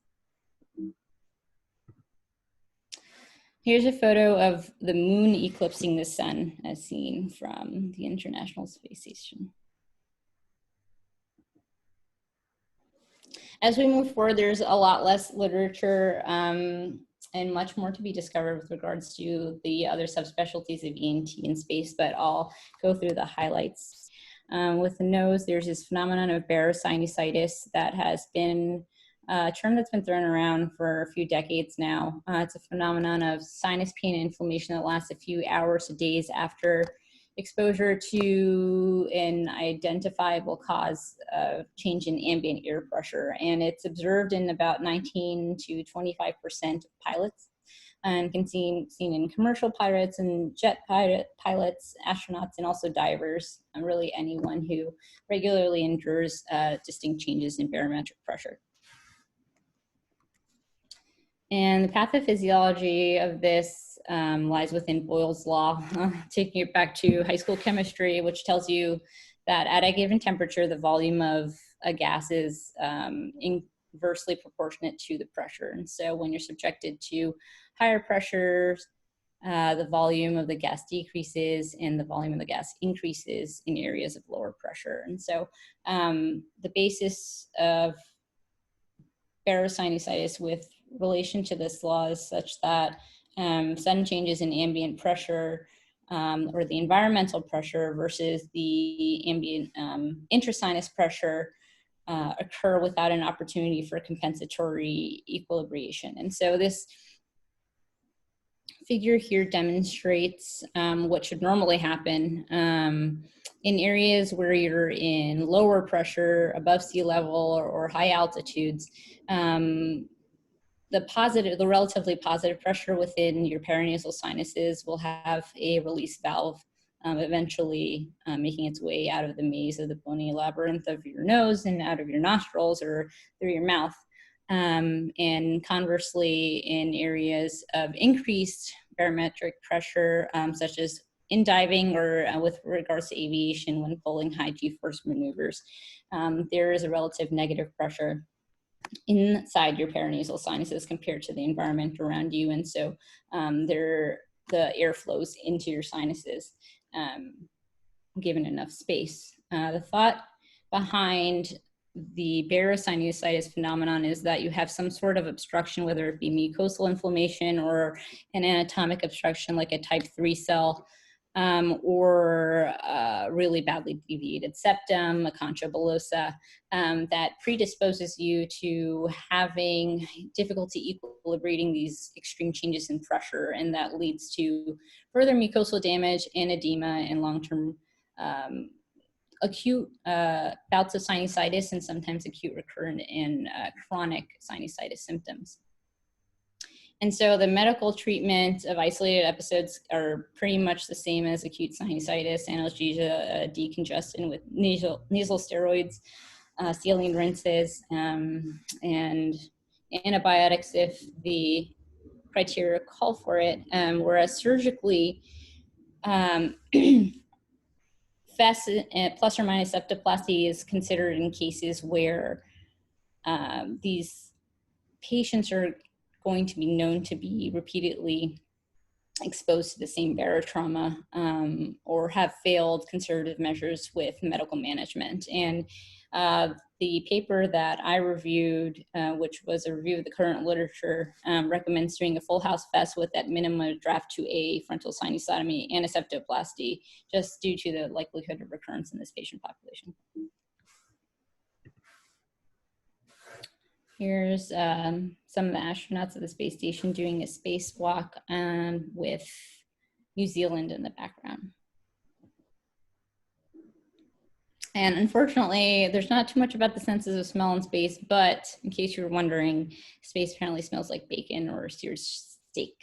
A: Here's a photo of the moon eclipsing the sun as seen from the International Space Station. As we move forward, there's a lot less literature and much more to be discovered with regards to the other subspecialties of ENT in space, but I'll go through the highlights. With the nose, there's this phenomenon of barosinusitis that has been a term that's been thrown around for a few decades now. It's a phenomenon of sinus pain and inflammation that lasts a few hours to days after exposure to an identifiable cause of change in ambient air pressure. And it's observed in about 19 to 25% of pilots, and can be seen in commercial pilots and jet pilots, astronauts, and also divers, and really anyone who regularly endures distinct changes in barometric pressure. And the pathophysiology of this lies within Boyle's law, taking it back to high school chemistry, which tells you that at a given temperature, the volume of a gas is inversely proportionate to the pressure. And so when you're subjected to higher pressures, the volume of the gas decreases and the volume of the gas increases in areas of lower pressure. And so the basis of barosinusitis with relation to this law is such that sudden changes in ambient pressure or the environmental pressure versus the ambient intrasinus pressure occur without an opportunity for compensatory equilibration. And so this figure here demonstrates what should normally happen in areas where you're in lower pressure, above sea level, or high altitudes. The relatively positive pressure within your paranasal sinuses will have a release valve, eventually making its way out of the maze of the bony labyrinth of your nose and out of your nostrils or through your mouth. And conversely, in areas of increased barometric pressure, such as in diving or with regards to aviation when pulling high G-force maneuvers, there is a relative negative pressure inside your paranasal sinuses compared to the environment around you. And so the air flows into your sinuses given enough space. The thought behind the barosinusitis phenomenon is that you have some sort of obstruction, whether it be mucosal inflammation or an anatomic obstruction like a type 3 cell, or really badly deviated septum, a concha bullosa, that predisposes you to having difficulty equilibrating these extreme changes in pressure, and that leads to further mucosal damage and edema and long-term acute bouts of sinusitis and sometimes acute recurrent and chronic sinusitis symptoms. And so the medical treatment of isolated episodes are pretty much the same as acute sinusitis: analgesia, decongestant with nasal steroids, saline rinses, and antibiotics if the criteria call for it, whereas surgically, FES plus or minus septoplasty is considered in cases where these patients are going to be known to be repeatedly exposed to the same barotrauma or have failed conservative measures with medical management. And the paper that I reviewed, which was a review of the current literature, recommends doing a full house FES with at minimum a draft 2A frontal sinusotomy and a septoplasty, just due to the likelihood of recurrence in this patient population. Here's some of the astronauts of the space station doing a spacewalk with New Zealand in the background. And unfortunately, there's not too much about the senses of smell in space, but in case you're wondering, space apparently smells like bacon or seared steak.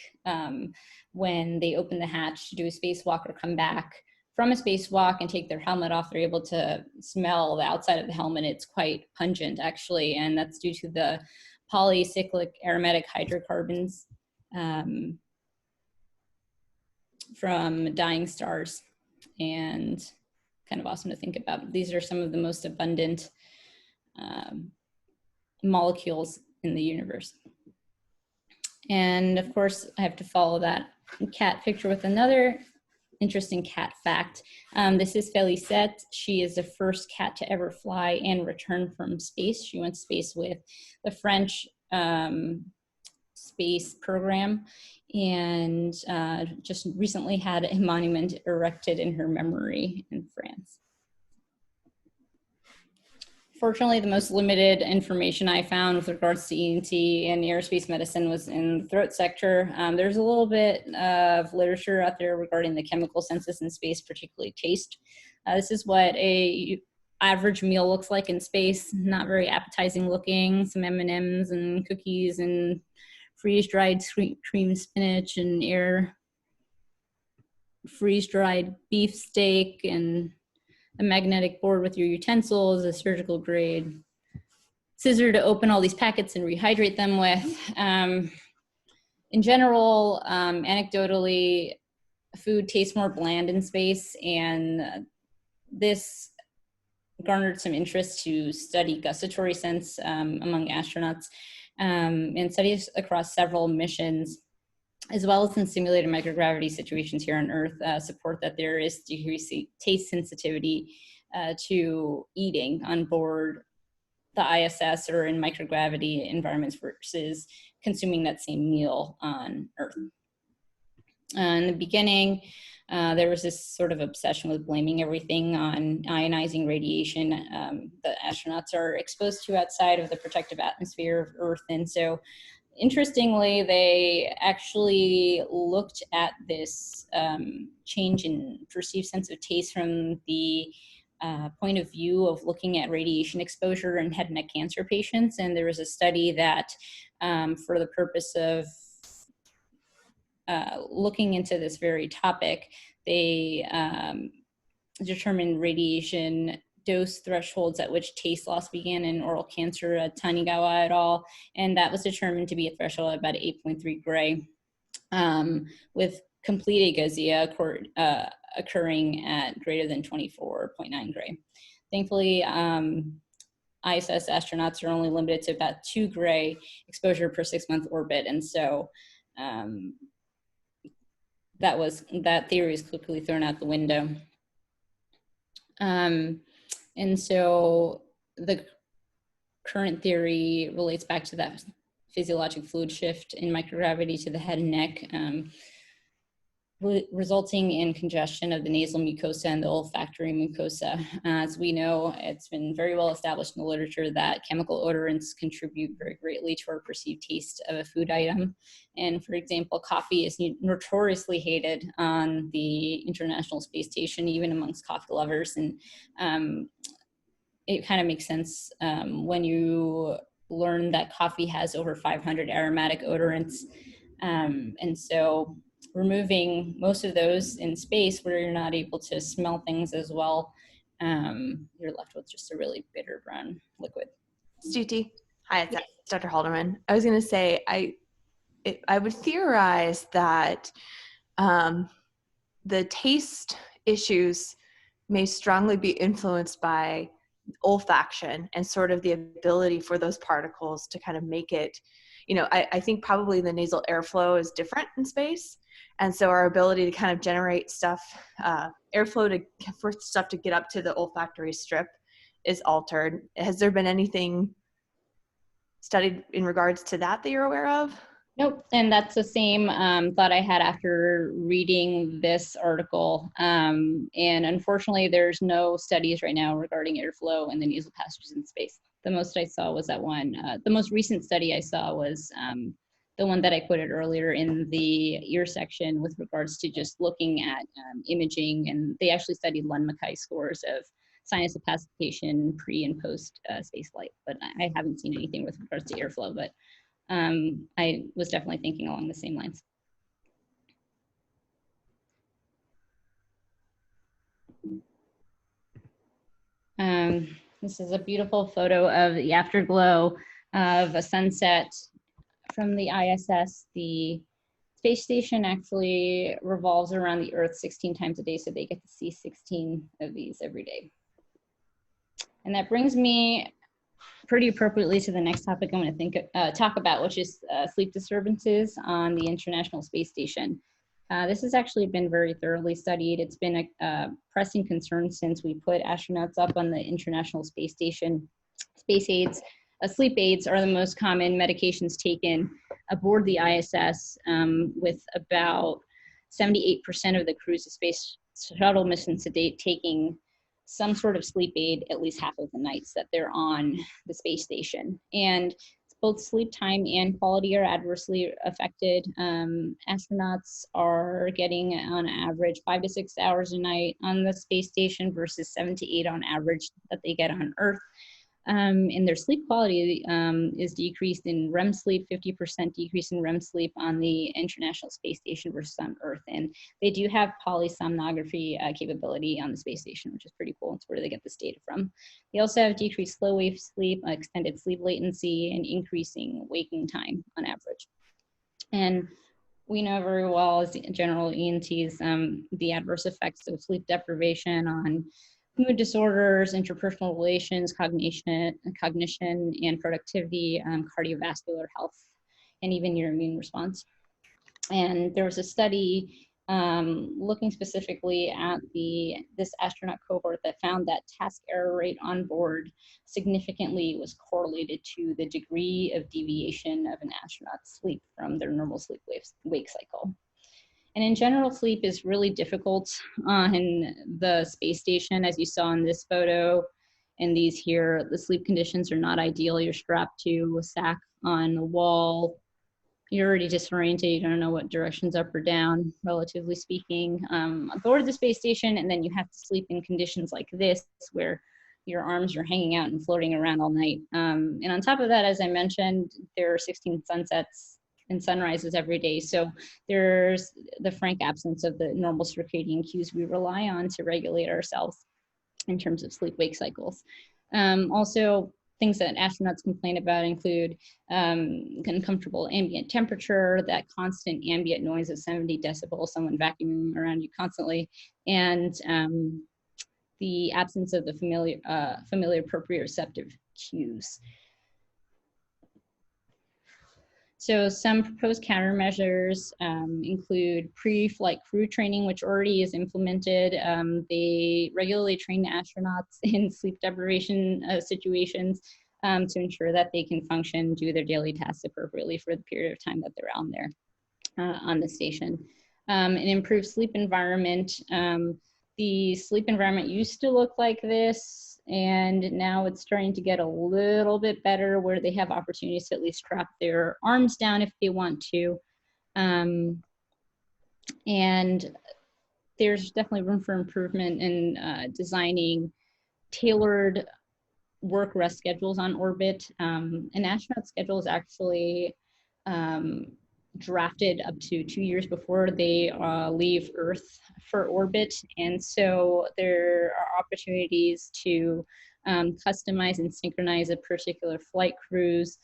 A: When they open the hatch to do a spacewalk or come back from a spacewalk and take their helmet off, they're able to smell the outside of the helmet. It's quite pungent, actually, and that's due to the polycyclic aromatic hydrocarbons from dying stars. And kind of awesome to think about. These are some of the most abundant molecules in the universe. And of course, I have to follow that cat picture with another interesting cat fact. This is Félicette. She is the first cat to ever fly and return from space. She went to space with the French space program, and just recently had a monument erected in her memory in France. Fortunately, the most limited information I found with regards to ENT and aerospace medicine was in the throat sector. There's a little bit of literature out there regarding the chemical senses in space, particularly taste. This is what a average meal looks like in space. Not very appetizing looking, some M&Ms and cookies and freeze-dried cream spinach and freeze-dried beef steak and a magnetic board with your utensils, a surgical grade scissor to open all these packets and rehydrate them with. In general, anecdotally, food tastes more bland in space, and this garnered some interest to study gustatory sense among astronauts, and studies across several missions, as well as in simulated microgravity situations here on Earth, support that there is decreased taste sensitivity to eating on board the ISS or in microgravity environments versus consuming that same meal on Earth. In the beginning, there was this sort of obsession with blaming everything on ionizing radiation that astronauts are exposed to outside of the protective atmosphere of Earth. And so, interestingly, they actually looked at this change in perceived sense of taste from the point of view of looking at radiation exposure in head and neck cancer patients. And there was a study that, for the purpose of looking into this very topic, they determined radiation dose thresholds at which taste loss began in oral cancer at Tanigawa et al. And that was determined to be a threshold of about 8.3 gray, with complete ageusia occurring at greater than 24.9 gray. Thankfully, ISS astronauts are only limited to about 2 gray exposure per 6-month orbit. And so that theory is quickly thrown out the window. And so the current theory relates back to that physiologic fluid shift in microgravity to the head and neck, resulting in congestion of the nasal mucosa and the olfactory mucosa. As we know, it's been very well established in the literature that chemical odorants contribute very greatly to our perceived taste of a food item. And for example, coffee is notoriously hated on the International Space Station, even amongst coffee lovers. And it kind of makes sense when you learn that coffee has over 500 aromatic odorants. And so removing most of those in space where you're not able to smell things as well, you're left with just a really bitter brown liquid.
E: Stuti, hi, it's Dr. Halderman. I was going to say, I would theorize that the taste issues may strongly be influenced by olfaction and sort of the ability for those particles to kind of make it, I think probably the nasal airflow is different in space. And so our ability to kind of generate stuff, airflow for stuff to get up to the olfactory strip is altered. Has there been anything studied in regards to that you're aware of?
A: Nope, and that's the same thought I had after reading this article. And unfortunately, there's no studies right now regarding airflow in the nasal passages in space. The most I saw was that one. The most recent study I saw was the one that I quoted earlier in the ear section with regards to just looking at imaging, and they actually studied Lund-Mackay scores of sinus opacification pre and post space flight, but I haven't seen anything with regards to airflow, but I was definitely thinking along the same lines. This is a beautiful photo of the afterglow of a sunset from the ISS. The space station actually revolves around the Earth 16 times a day, so they get to see 16 of these every day. And that brings me pretty appropriately to the next topic I'm going to talk about, which is sleep disturbances on the International Space Station. This has actually been very thoroughly studied. It's been a pressing concern since we put astronauts up on the International Space Station. Space aids, sleep aids are the most common medications taken aboard the ISS, with about 78% of the crews of Space Shuttle missions to date taking some sort of sleep aid at least half of the nights that they're on the space station. And both sleep time and quality are adversely affected. Astronauts are getting on average 5 to 6 hours a night on the space station versus 7 to 8 on average that they get on Earth. And their sleep quality is decreased in REM sleep, 50% decrease in REM sleep on the International Space Station versus on Earth. And they do have polysomnography capability on the space station, which is pretty cool. It's where they get this data from. They also have decreased slow wave sleep, extended sleep latency, and increasing waking time on average. And we know very well as general ENTs, the adverse effects of sleep deprivation on mood disorders, interpersonal relations, cognition, and productivity, cardiovascular health, and even your immune response. And there was a study looking specifically at this astronaut cohort that found that task error rate on board significantly was correlated to the degree of deviation of an astronaut's sleep from their normal sleep wake cycle. And in general, sleep is really difficult on the space station, as you saw in this photo. And these here, the sleep conditions are not ideal. You're strapped to a sack on the wall. You're already disoriented. You don't know what direction's up or down, relatively speaking, aboard the space station. And then you have to sleep in conditions like this, where your arms are hanging out and floating around all night. And on top of that, as I mentioned, there are 16 sunsets and sunrises every day. So there's the frank absence of the normal circadian cues we rely on to regulate ourselves in terms of sleep-wake cycles. Also, things that astronauts complain about include uncomfortable ambient temperature, that constant ambient noise of 70 decibels, someone vacuuming around you constantly, and the absence of the familiar proprioceptive cues. So some proposed countermeasures include pre-flight crew training, which already is implemented. They regularly train astronauts in sleep deprivation situations to ensure that they can function, do their daily tasks appropriately for the period of time that they're on there on the station. An improved sleep environment. The sleep environment used to look like this, and now it's starting to get a little bit better, where they have opportunities to at least strap their arms down if they want to. And there's definitely room for improvement in designing tailored work rest schedules on orbit. An astronaut schedule is actually drafted up to 2 years before they leave Earth for orbit. And so there are opportunities to customize and synchronize a particular flight crew's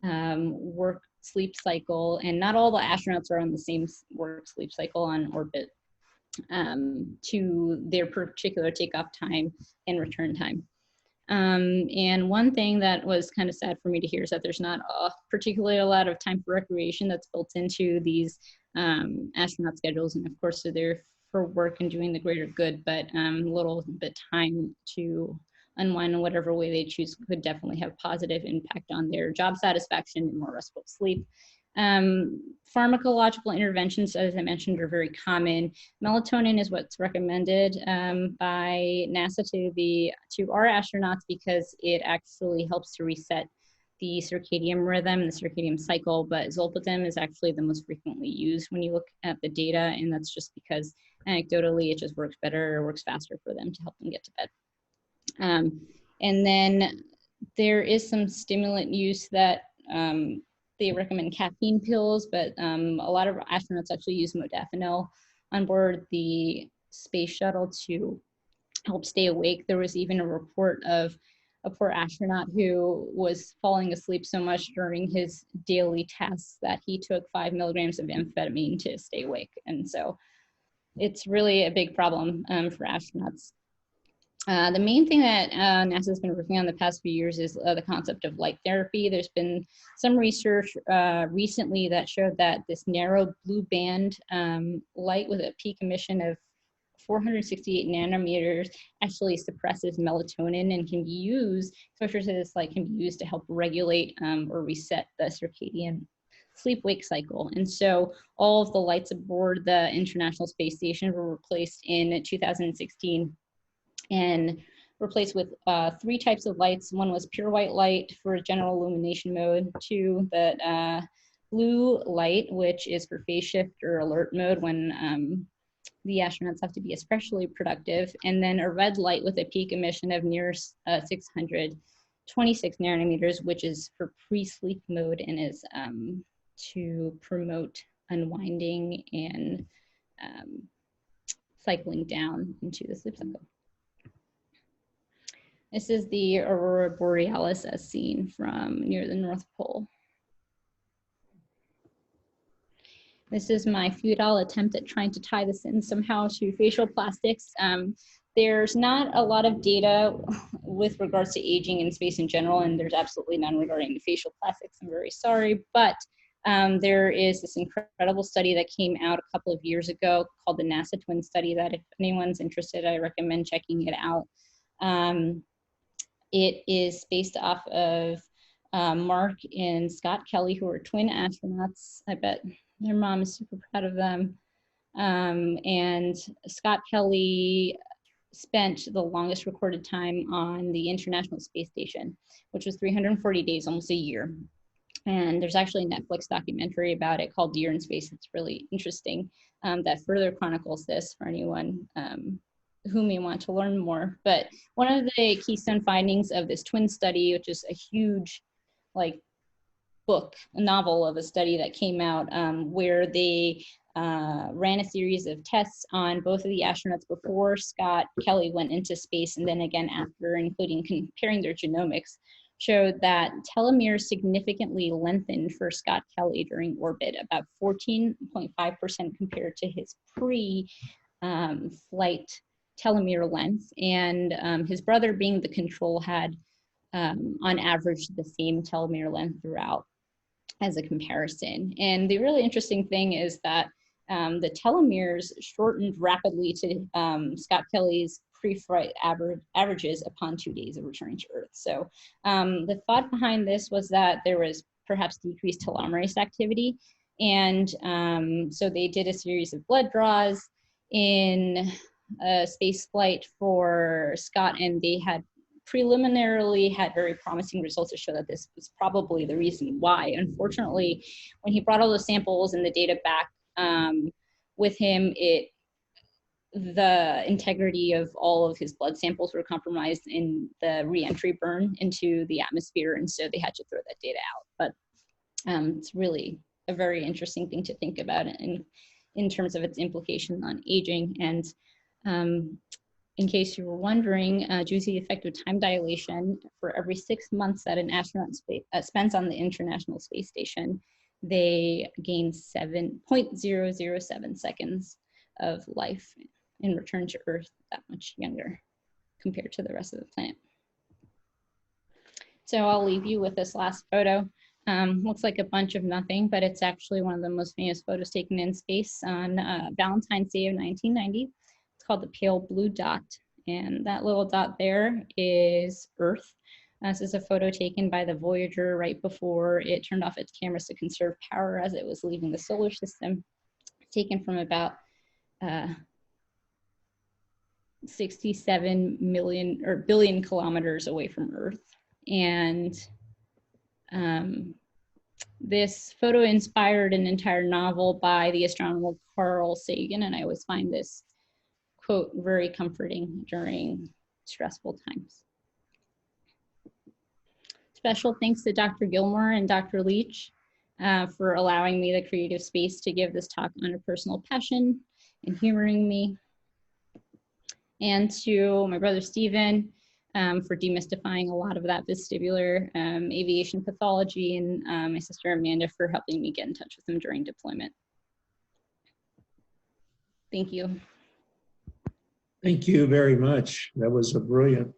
A: work sleep cycle. And not all the astronauts are on the same work sleep cycle on orbit to their particular takeoff time and return time. And one thing that was kind of sad for me to hear is that there's not particularly a lot of time for recreation that's built into these astronaut schedules. And of course, they're there for work and doing the greater good, but a little bit time to unwind in whatever way they choose could definitely have positive impact on their job satisfaction and more restful sleep. Pharmacological interventions, as I mentioned, are very common. Melatonin is what's recommended by NASA to our astronauts because it actually helps to reset the circadian rhythm, the circadian cycle, but zolpidem is actually the most frequently used when you look at the data, and that's just because anecdotally it just works better or works faster for them to help them get to bed. And then there is some stimulant use that they recommend caffeine pills, but a lot of astronauts actually use modafinil on board the space shuttle to help stay awake. There was even a report of a poor astronaut who was falling asleep so much during his daily tests that he took 5 milligrams of amphetamine to stay awake. And so it's really a big problem for astronauts. The main thing that NASA has been working on the past few years is the concept of light therapy. There's been some research recently that showed that this narrow blue band light with a peak emission of 468 nanometers actually suppresses melatonin and can be used, exposure to this light can be used to help regulate or reset the circadian sleep-wake cycle. And so all of the lights aboard the International Space Station were replaced in 2016 and replaced with 3 types of lights. One was pure white light for general illumination mode, 2, the blue light, which is for phase shift or alert mode when the astronauts have to be especially productive, and then a red light with a peak emission of near 626 nanometers, which is for pre-sleep mode and is to promote unwinding and cycling down into the sleep cycle. This is the aurora borealis as seen from near the North Pole. This is my futile attempt at trying to tie this in somehow to facial plastics. There's not a lot of data with regards to aging in space in general, and there's absolutely none regarding the facial plastics. I'm very sorry, but there is this incredible study that came out a couple of years ago called the NASA Twin Study that if anyone's interested, I recommend checking it out. It is based off of Mark and Scott Kelly, who are twin astronauts. I bet their mom is super proud of them. And Scott Kelly spent the longest recorded time on the International Space Station, which was 340 days, almost a year. And there's actually a Netflix documentary about it called Deer in Space. It's really interesting that further chronicles this for anyone who may want to learn more. But one of the keystone findings of this twin study, which is a huge book, a novel of a study that came out where they ran a series of tests on both of the astronauts before Scott Kelly went into space and then again after, including comparing their genomics, showed that telomeres significantly lengthened for Scott Kelly during orbit, about 14.5% compared to his pre-flight telomere length. And his brother, being the control, had on average the same telomere length throughout as a comparison. And the really interesting thing is that the telomeres shortened rapidly to Scott Kelly's pre-flight averages upon 2 days of returning to Earth. So the thought behind this was that there was perhaps decreased telomerase activity. And so they did a series of blood draws in a space flight for Scott, and they had preliminarily had very promising results to show that this was probably the reason why. Unfortunately, when he brought all the samples and the data back with him, the integrity of all of his blood samples were compromised in the re-entry burn into the atmosphere, and so they had to throw that data out. But it's really a very interesting thing to think about in terms of its implication on aging. And in case you were wondering, due to the effect of time dilation, for every 6 months that an astronaut spends on the International Space Station, they gain 7.007 seconds of life in return to Earth, that much younger compared to the rest of the planet. So I'll leave you with this last photo. Looks like a bunch of nothing, but it's actually one of the most famous photos taken in space on Valentine's Day of 1990. It's called the pale blue dot, and that little dot there is Earth. This is a photo taken by the Voyager right before it turned off its cameras to conserve power as it was leaving the solar system. Taken from about 67 million or billion kilometers away from Earth. And this photo inspired an entire novel by the astronomer Carl Sagan, and I always find this quote very comforting during stressful times. Special thanks to Dr. Gilmore and Dr. Leach for allowing me the creative space to give this talk on a personal passion and humoring me. And to my brother Stephen for demystifying a lot of that vestibular aviation pathology, and my sister Amanda for helping me get in touch with him during deployment. Thank you.
D: Thank you very much. That was a brilliant